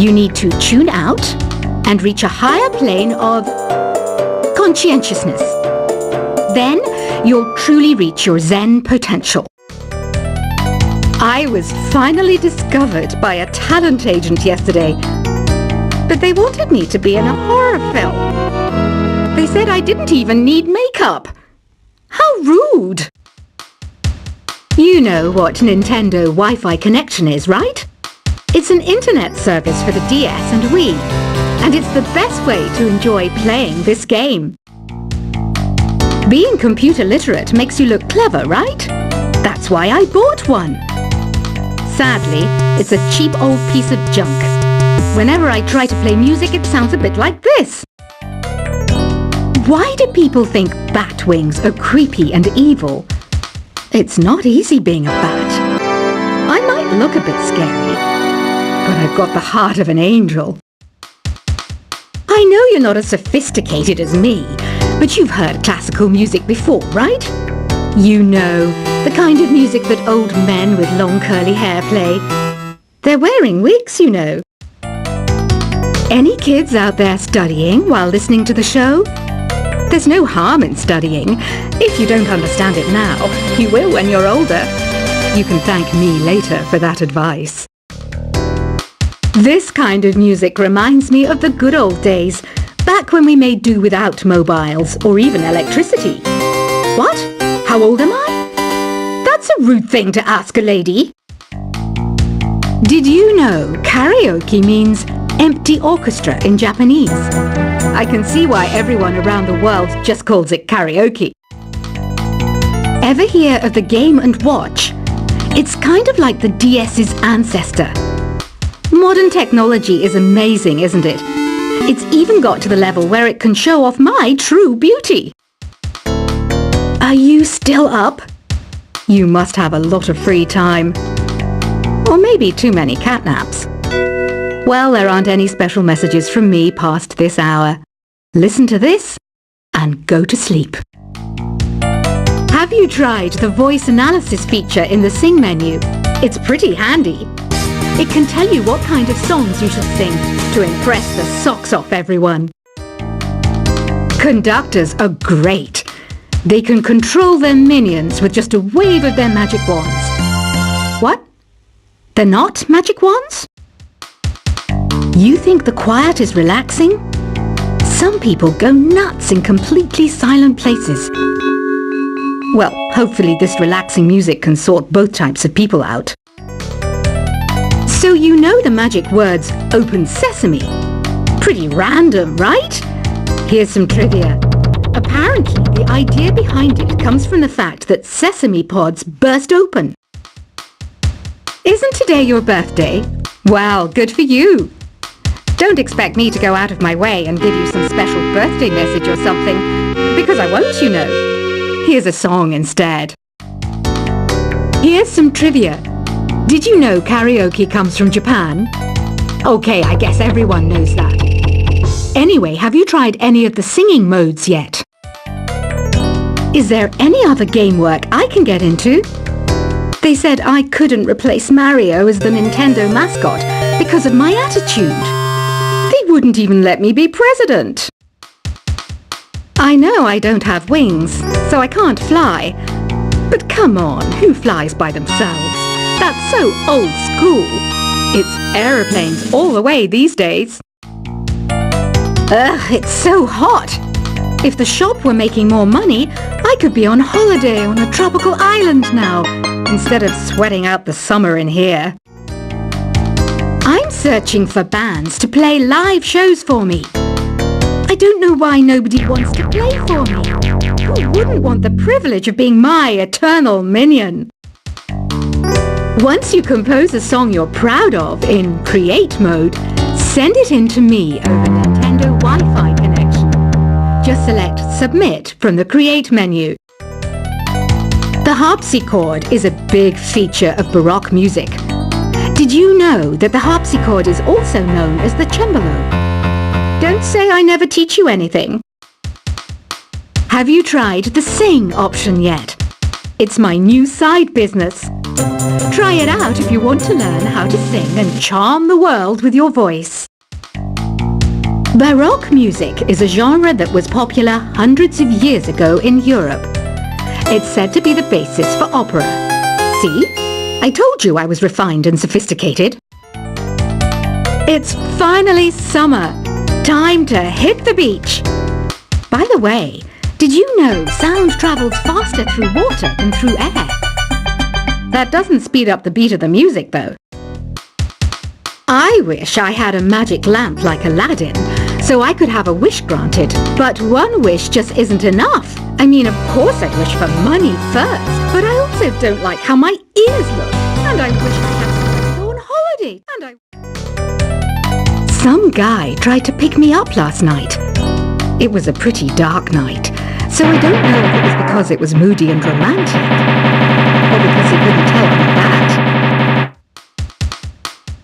You need to tune out and reach a higher plane of conscientiousness. Then you'll truly reach your Zen potential. I was finally discovered by a talent agent yesterday, but they wanted me to be in a horror film. They said I didn't even need makeup. How rude! You know what Nintendo Wi-Fi connection is, right? It's an internet service for the DS and Wii, and it's the best way to enjoy playing this game. Being computer literate makes you look clever, right? That's why I bought one. Sadly, it's a cheap old piece of junk. Whenever I try to play music, it sounds a bit like this. Why do people think bat wings are creepy and evil? It's not easy being a bat. I might look a bit scary, but I've got the heart of an angel. I know you're not as sophisticated as me, but you've heard classical music before, right? You know, the kind of music that old men with long curly hair play. They're wearing wigs, you know. Any kids out there studying while listening to the show? There's no harm in studying. If you don't understand it now, you will when you're older. You can thank me later for that advice. This kind of music reminds me of the good old days, back when we made do without mobiles or even electricity. What? How old am I? That's a rude thing to ask a lady. Did you know karaoke means empty orchestra in Japanese? I can see why everyone around the world just calls it karaoke. Ever hear of the Game & Watch? It's kind of like the DS's ancestor. Modern technology is amazing, isn't it? It's even got to the level where it can show off my true beauty. Are you still up? You must have a lot of free time. Or maybe too many catnaps. Well, there aren't any special messages from me past this hour. Listen to this and go to sleep. Have you tried the voice analysis feature in the Sing menu? It's pretty handy. It can tell you what kind of songs you should sing to impress the socks off everyone. Conductors are great. They can control their minions with just a wave of their magic wands. What? They're not magic wands? You think the quiet is relaxing? Some people go nuts in completely silent places. Well, hopefully this relaxing music can sort both types of people out. So you know the magic words "Open Sesame"? Pretty random, right? Here's some trivia. Apparently, the idea behind it comes from the fact that sesame pods burst open. Isn't today your birthday? Well, good for you. Don't expect me to go out of my way and give you some special birthday message or something, because I won't, you know. Here's a song instead. Here's some trivia. Did you know karaoke comes from Japan? Okay, I guess everyone knows that. Anyway, have you tried any of the singing modes yet? Is there any other game work I can get into? They said I couldn't replace Mario as the Nintendo mascot because of my attitude. They wouldn't even let me be president. I know I don't have wings, so I can't fly. But come on, who flies by themselves? That's so old school. It's aeroplanes all the way these days. Ugh, it's so hot. If the shop were making more money, I could be on holiday on a tropical island now, instead of sweating out the summer in here. I'm searching for bands to play live shows for me. I don't know why nobody wants to play for me. Who wouldn't want the privilege of being my eternal minion? Once you compose a song you're proud of in Create mode, send it in to me over Nintendo Wi-Fi connection. Just select Submit from the Create menu. The harpsichord is a big feature of Baroque music. Did you know that the harpsichord is also known as the cembalo? Don't say I never teach you anything. Have you tried the Sing option yet? It's my new side business. Try it out if you want to learn how to sing and charm the world with your voice. Baroque music is a genre that was popular hundreds of years ago in Europe. It's said to be the basis for opera. See? I told you I was refined and sophisticated. It's finally summer. Time to hit the beach. By the way, did you know sound travels faster through water than through air? That doesn't speed up the beat of the music, though. I wish I had a magic lamp like Aladdin, so I could have a wish granted. But one wish just isn't enough. I mean, of course I wish for money first, but I also don't like how my ears look. And I wish I had somewhere to go on holiday. Some guy tried to pick me up last night. It was a pretty dark night, so I don't know if it was because it was moody and romantic, or because he couldn't tell I'm bad.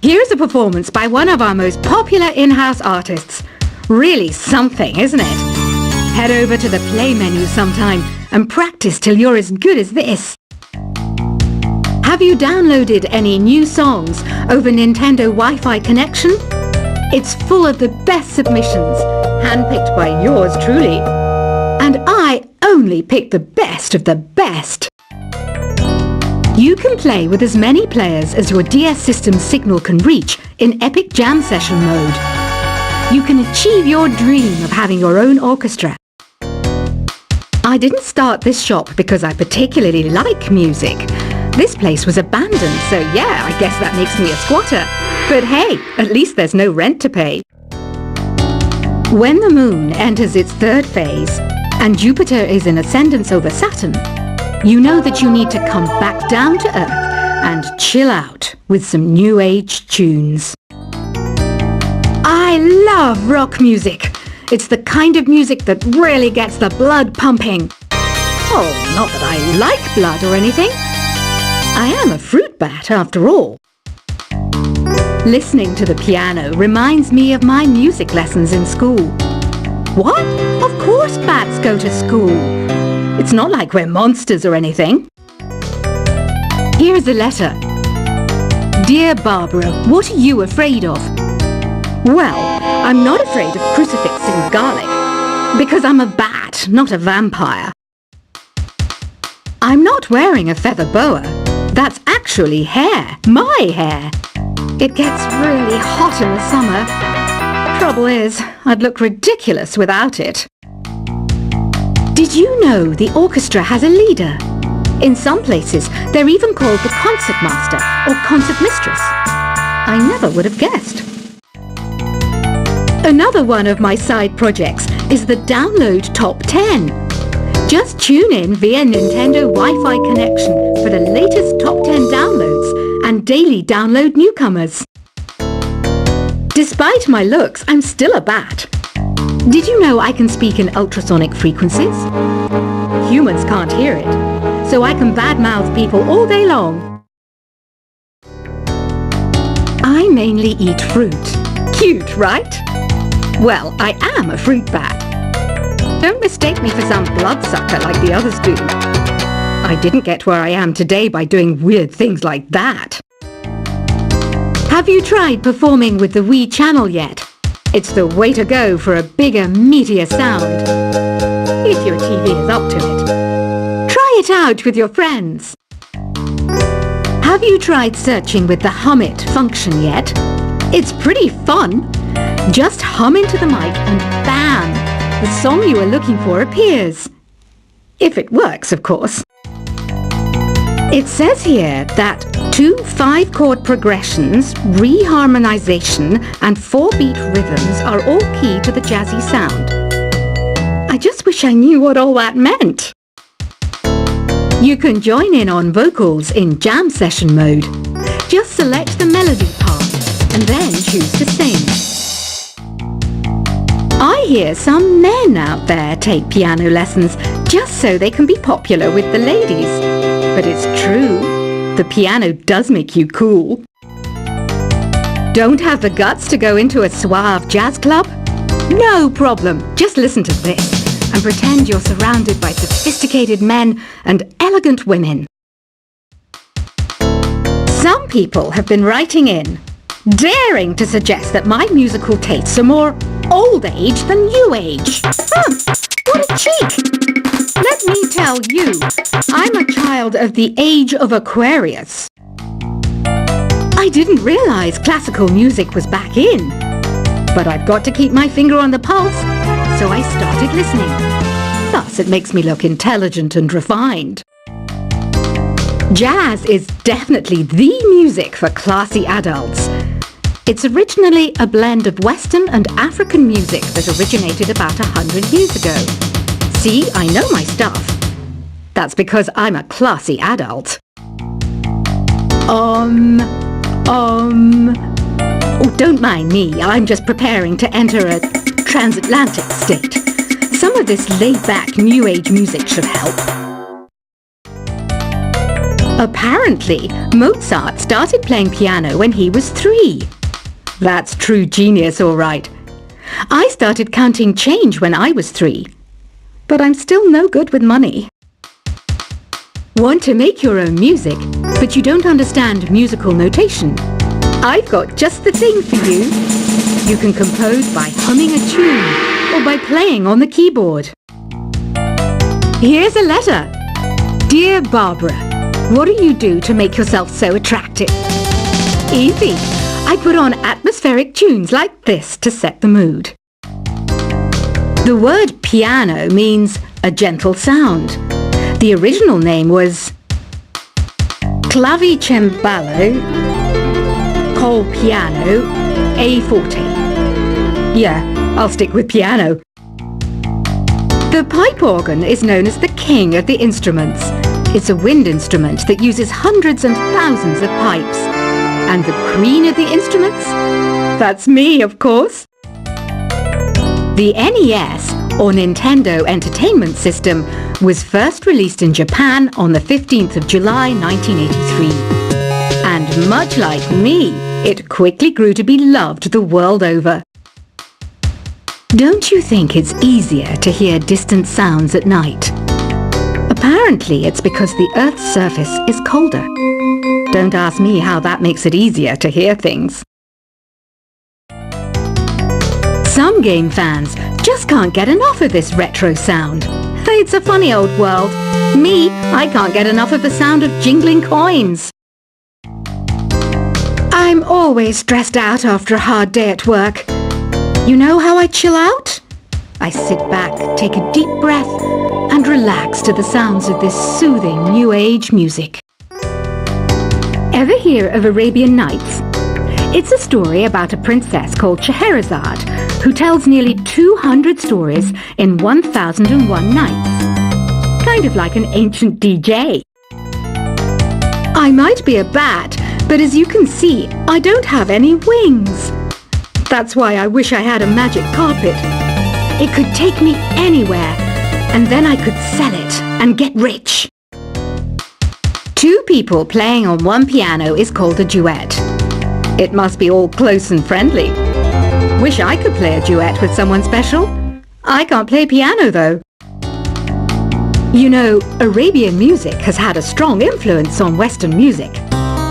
Here's a performance by one of our most popular in-house artists. Really something, isn't it? Head over to the play menu sometime and practice till you're as good as this. Have you downloaded any new songs over Nintendo Wi-Fi connection? It's full of the best submissions, handpicked by yours truly. And I only pick the best of the best. You can play with as many players as your DS system's signal can reach in Epic Jam Session mode. You can achieve your dream of having your own orchestra. I didn't start this shop because I particularly like music. This place was abandoned, so yeah, I guess that makes me a squatter. But hey, at least there's no rent to pay. When the moon enters its third phase and Jupiter is in ascendance over Saturn, you know that you need to come back down to Earth and chill out with some new age tunes. I love rock music. It's the kind of music that really gets the blood pumping. Oh, not that I like blood or anything. I am a fruit bat after all. Listening to the piano reminds me of my music lessons in school. What? Of course bats go to school. It's not like we're monsters or anything. Here's a letter. Dear Barbara, what are you afraid of? Well, I'm not afraid of crucifix and garlic, because I'm a bat, not a vampire. I'm not wearing a feather boa. That's actually hair, my hair. It gets really hot in the summer. Trouble is, I'd look ridiculous without it. Did you know the orchestra has a leader? In some places, they're even called the concert master or concert mistress. I never would have guessed. Another one of my side projects is the Download Top 10. Just tune in via Nintendo Wi-Fi connection for the latest top 10 downloads and daily download newcomers. Despite my looks, I'm still a bat. Did you know I can speak in ultrasonic frequencies? Humans can't hear it, so I can badmouth people all day long. I mainly eat fruit. Cute, right? Well, I am a fruit bat. Don't mistake me for some bloodsucker like the others do. I didn't get where I am today by doing weird things like that. Have you tried performing with the Wii channel yet? It's the way to go for a bigger, meatier sound. If your TV is up to it. Try it out with your friends. Have you tried searching with the Hum It function yet? It's pretty fun. Just hum into the mic and bam! The song you are looking for appears. If it works, of course. It says here that 2 5-chord progressions, reharmonization, and 4-beat rhythms are all key to the jazzy sound. I just wish I knew what all that meant. You can join in on vocals in jam session mode. Just select the melody part and then choose to sing. I hear some men out there take piano lessons just so they can be popular with the ladies. But it's true, the piano does make you cool. Don't have the guts to go into a suave jazz club? No problem, just listen to this and pretend you're surrounded by sophisticated men and elegant women. Some people have been writing in, daring to suggest that my musical tastes are more old age than new age. What a cheek! Let me tell you, I'm a child of the age of Aquarius. I didn't realize classical music was back in, but I've got to keep my finger on the pulse, so I started listening. Plus, it makes me look intelligent and refined. Jazz is definitely the music for classy adults. It's originally a blend of Western and African music that originated about 100 years ago. See, I know my stuff. That's because I'm a classy adult. Oh, don't mind me. I'm just preparing to enter a transatlantic state. Some of this laid-back New Age music should help. Apparently, Mozart started playing piano when he was 3. That's true genius, all right. I started counting change when I was 3. But I'm still no good with money. Want to make your own music, but you don't understand musical notation? I've got just the thing for you. You can compose by humming a tune or by playing on the keyboard. Here's a letter. Dear Barbara, what do you do to make yourself so attractive? Easy. I put on atmospheric tunes like this to set the mood. The word piano means a gentle sound. The original name was clavicembalo col piano a forte. Yeah, I'll stick with piano. The pipe organ is known as the king of the instruments. It's a wind instrument that uses hundreds and thousands of pipes. And the queen of the instruments? That's me, of course. The NES, or Nintendo Entertainment System, was first released in Japan on the 15th of July 1983. And much like me, it quickly grew to be loved the world over. Don't you think it's easier to hear distant sounds at night? Apparently, it's because the Earth's surface is colder. Don't ask me how that makes it easier to hear things. Some game fans just can't get enough of this retro sound. It's a funny old world. Me, I can't get enough of the sound of jingling coins. I'm always stressed out after a hard day at work. You know how I chill out? I sit back, take a deep breath, and relax to the sounds of this soothing New Age music. Ever hear of Arabian Nights? It's a story about a princess called Scheherazade who tells nearly 200 stories in 1001 nights. Kind of like an ancient DJ. I might be a bat, but as you can see, I don't have any wings. That's why I wish I had a magic carpet. It could take me anywhere, and then I could sell it and get rich. 2 people playing on one piano is called a duet. It must be all close and friendly. Wish I could play a duet with someone special. I can't play piano though. You know, Arabian music has had a strong influence on Western music.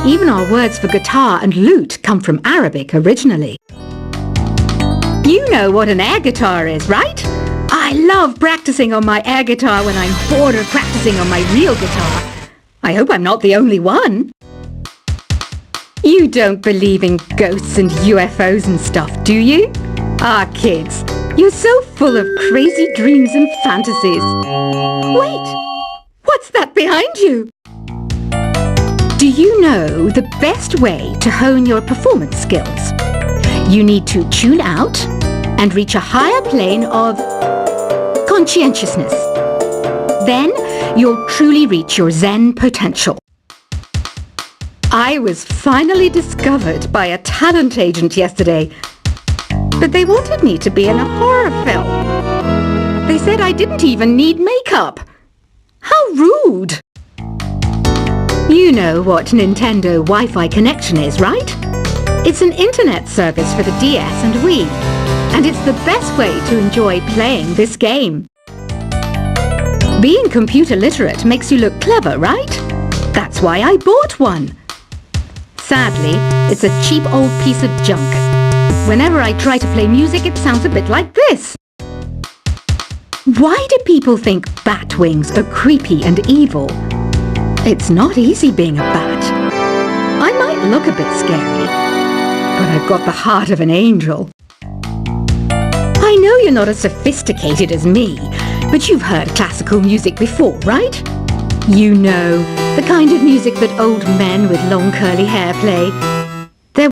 Even our words for guitar and lute come from Arabic originally. You know what an air guitar is, right? I love practicing on my air guitar when I'm bored of practicing on my real guitar. I hope I'm not the only one. You don't believe in ghosts and UFOs and stuff, do you? Ah, kids, you're so full of crazy dreams and fantasies. Wait, what's that behind you? Do you know the best way to hone your performance skills? You need to tune out and reach a higher plane of conscientiousness. Then you'll truly reach your Zen potential. I was finally discovered by a talent agent yesterday, but they wanted me to be in a horror film. They said I didn't even need makeup. How rude! You know what Nintendo Wi-Fi connection is, right? It's an internet service for the DS and Wii, and it's the best way to enjoy playing this game. Being computer literate makes you look clever, right? That's why I bought one. Sadly, it's a cheap old piece of junk. Whenever I try to play music, it sounds a bit like this. Why do people think bat wings are creepy and evil? It's not easy being a bat. I might look a bit scary, but I've got the heart of an angel. I know you're not as sophisticated as me, but you've heard classical music before, right? You know, the kind of music that old men with long curly hair play.